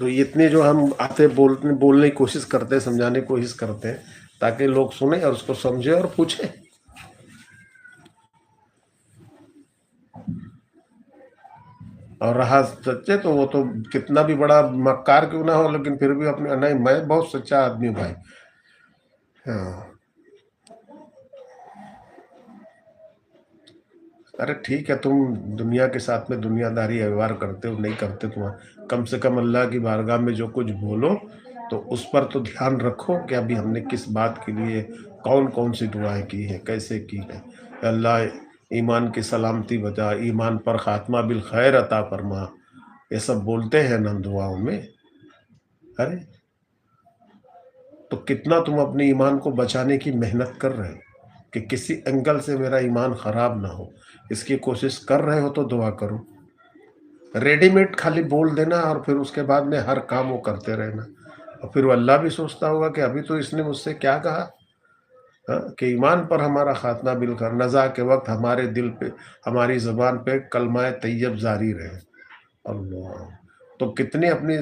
تو اتنے جو ہم آتے بولنے کی کوشش کرتے ہیں، سمجھانے کی کوشش کرتے ہیں تاکہ لوگ سنیں اور اس کو سمجھیں اور پوچھیں. اور رہا سچے تو وہ تو کتنا بھی بڑا مکار کیوں نہ ہو، لیکن پھر بھی اپنے نہیں، میں بہت سچا آدمی ہوں بھائی. ہاں ارے ٹھیک ہے، تم دنیا کے ساتھ میں دنیا داری ویوہار کرتے ہو نہیں کرتے، تم کم سے کم اللہ کی بارگاہ میں جو کچھ بولو تو اس پر تو دھیان رکھو کہ ابھی ہم نے کس بات کے لیے کون کون سی دعائیں کی ہے، کیسے کی ہے. اللہ ایمان کی سلامتی بتا، ایمان پر خاتمہ بالخیر عطا فرما، یہ سب بولتے ہیں نا دعاؤں میں. ارے تو کتنا تم اپنے ایمان کو بچانے کی محنت کر رہے ہو کہ کسی اینگل سے میرا ایمان خراب نہ ہو، اس کی کوشش کر رہے ہو تو دعا کرو. ریڈی میڈ خالی بول دینا اور پھر اس کے بعد میں ہر کام وہ کرتے رہنا، اور پھر وہ اللہ بھی سوچتا ہوگا کہ ابھی تو اس نے مجھ سے کیا کہا کہ ایمان پر ہمارا خاتمہ بالخیر، نزا کے وقت ہمارے دل پہ، ہماری زبان پہ کلمہ طیب جاری رہے. اللہ تو کتنے اپنی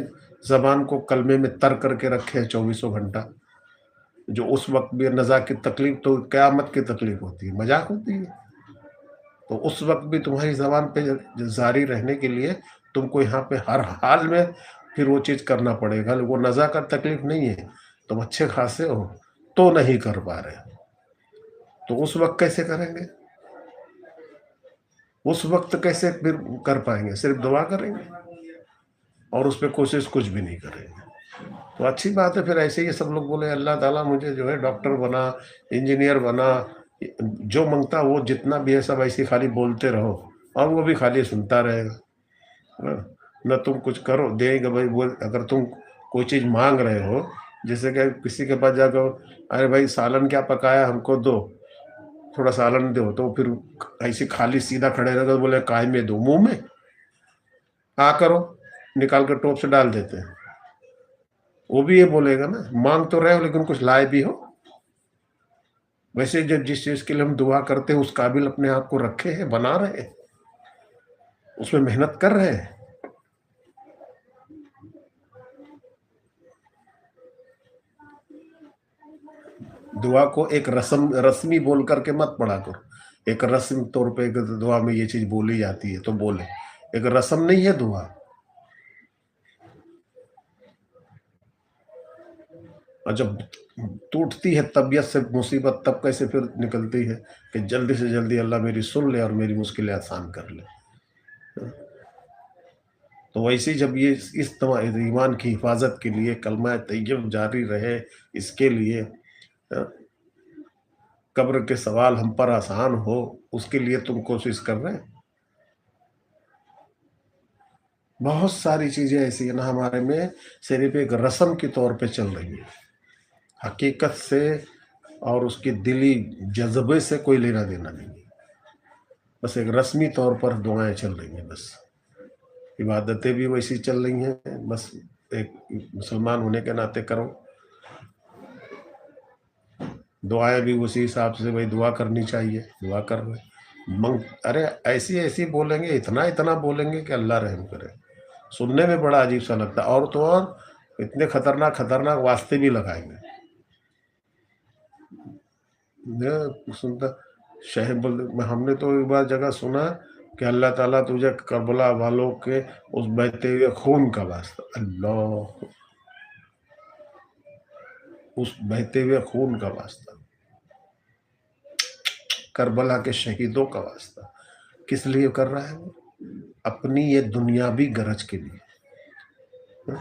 زبان کو کلمے میں تر کر کے رکھے 24 گھنٹہ، جو اس وقت بھی نزا کی تکلیف تو قیامت کی تکلیف ہوتی ہے، مذاق ہوتی ہے. تو اس وقت بھی تمہاری زبان پہ جاری رہنے کے لیے تم کو یہاں پہ ہر حال میں پھر وہ چیز کرنا پڑے گا. وہ نزا کا تکلیف نہیں ہے، تم اچھے خاصے ہو تو نہیں کر پا رہے، تو اس وقت کیسے کریں گے؟ اس وقت کیسے پھر کر پائیں گے؟ صرف دعا کریں گے اور اس پہ کوشش کچھ بھی نہیں کریں گے. تو اچھی بات ہے، پھر ایسے ہی سب لوگ بولے اللہ تعالیٰ مجھے جو ہے ڈاکٹر بنا، انجینئر بنا، جو منگتا وہ جتنا بھی ہے سب ایسے خالی بولتے رہو اور وہ بھی خالی سنتا رہے گا. نہ تم کچھ کرو دے گا بھائی. وہ اگر تم کوئی چیز مانگ رہے ہو، جیسے کہ کسی کے پاس جا کر ارے بھائی سالن کیا پکایا ہم کو دو، تھوڑا سالن دو، تو پھر ایسے خالی سیدھا کھڑے رہ کر بولے کائے میں دو، منہ میں آ کرو نکال کر ٹوپ سے ڈال دیتے ہیں. وہ بھی یہ بولے گا نا مانگ تو رہے ہو لیکن کچھ لائے بھی ہو. ویسے جب جس چیز کے لیے ہم دعا کرتے ہیں اس قابل اپنے آپ کو رکھے ہیں، بنا رہے ہیں، اس میں محنت کر رہے ہیں. دعا کو ایک رسمی بول کر کے مت پڑھا کرو. ایک رسم طور پہ دعا میں یہ چیز بولی جاتی ہے تو بولے، ایک رسم نہیں ہے دعا. اور جب ٹوٹتی ہے طبیعت سے مصیبت تب کیسے پھر نکلتی ہے کہ جلدی سے جلدی اللہ میری سن لے اور میری مشکلیں آسان کر لے. تو ویسے جب یہ اس ایمان کی حفاظت کے لیے کلمہ طیب جاری رہے، اس کے لیے قبر کے سوال ہم پر آسان ہو، اس کے لیے تم کوشش کر رہے ہیں. بہت ساری چیزیں ایسی ہیں نا ہمارے میں صرف ایک رسم کے طور پہ چل رہی ہیں، حقیقت سے اور اس کی دلی جذبے سے کوئی لینا دینا نہیں ہے. بس ایک رسمی طور پر دعائیں چل رہی ہیں، بس عبادتیں بھی ویسی چل رہی ہیں، بس ایک مسلمان ہونے کے ناطے کرو. دعائیں بھی اسی حساب سے بھائی دعا کرنی چاہیے، دعا کر رہے ارے ایسی بولیں گے، اتنا بولیں گے کہ اللہ رحم کرے. سننے میں بڑا عجیب سا لگتا ہے، اور تو اور اتنے خطرناک واسطے بھی لگائیں گے. سنتا ہم نے تو ایک بار جگہ سنا کہ اللہ تعالیٰ تجھے کربلا والوں کے اس بہتے ہوئے خون کا واسطہ، اللہ، اس بہتے ہوئے خون کا واسطہ، کربلا کے شہیدوں کا واسطہ. کس لیے کر رہا ہے وہ؟ اپنی یہ دنیاوی غرض کے لیے.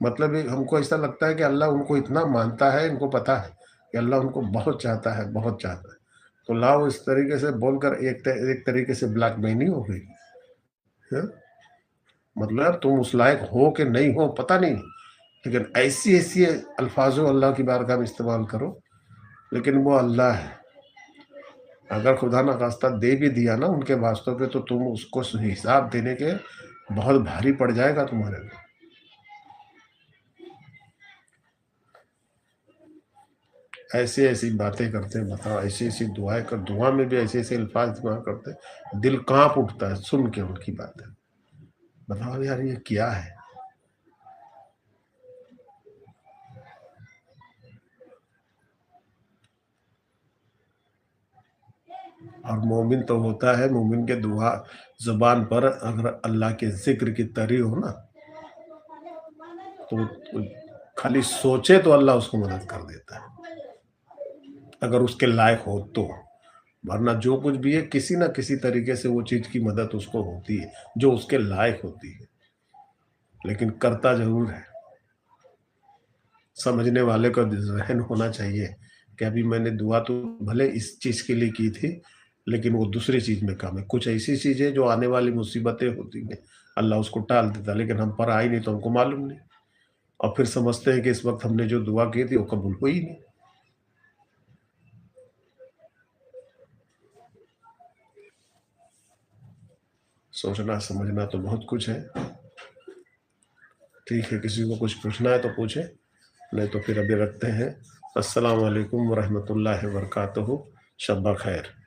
مطلب ہم کو ایسا لگتا ہے کہ اللہ ان کو اتنا مانتا ہے، ان کو پتا ہے کہ اللہ ان کو بہت چاہتا ہے، بہت چاہتا ہے. تو لاؤ اس طریقے سے بول کر ایک طریقے سے بلیک مینی ہو گئی. مطلب تم اس لائق ہو کہ نہیں ہو پتہ نہیں، لیکن ایسی الفاظ اللہ کی بارگاہ میں استعمال کرو. لیکن وہ اللہ ہے، اگر خدا نخواستہ دے بھی دیا نا ان کے واسطوں پہ، تو تم اس کو حساب دینے کے بہت بھاری پڑ جائے گا تمہارے لیے. ایسی باتیں کرتے ہیں، بتاؤ ایسی دعائیں کر، دعا میں بھی ایسے الفاظ دعا کرتے ہیں، دل کانپ اٹھتا ہے سن کے ان کی باتیں. بتاؤ یار یہ کیا ہے؟ اور مومن تو ہوتا ہے، مومن کے دعا زبان پر اگر اللہ کے ذکر کی تری ہو نا، تو خالی سوچے تو اللہ اس کو مدد کر دیتا ہے، اگر اس کے لائق ہو تو۔ ورنہ جو کچھ بھی ہے، کسی نہ کسی طریقے سے وہ چیز کی مدد اس کو ہوتی ہے جو اس کے لائق ہوتی ہے، لیکن کرتا ضرور ہے۔ سمجھنے والے کا ذہن ہونا چاہیے کہ ابھی میں نے دعا تو بھلے اس چیز کے لیے کی تھی، لیکن وہ دوسری چیز میں کام ہے۔ کچھ ایسی چیزیں جو آنے والی مصیبتیں ہوتی ہیں، اللہ اس کو ٹال دیتا، لیکن ہم پر آئی نہیں تو ہم کو معلوم نہیں، اور پھر سمجھتے ہیں کہ اس وقت ہم نے جو دعا کی تھی وہ قبول ہوئی نہیں۔ سوچنا سمجھنا تو بہت کچھ ہے۔ ٹھیک ہے، کسی کو کچھ پوچھنا ہے تو پوچھے، نہیں تو پھر ابھی رکھتے ہیں۔ السلام علیکم ورحمۃ اللہ وبرکاتہ۔ شب بخیر۔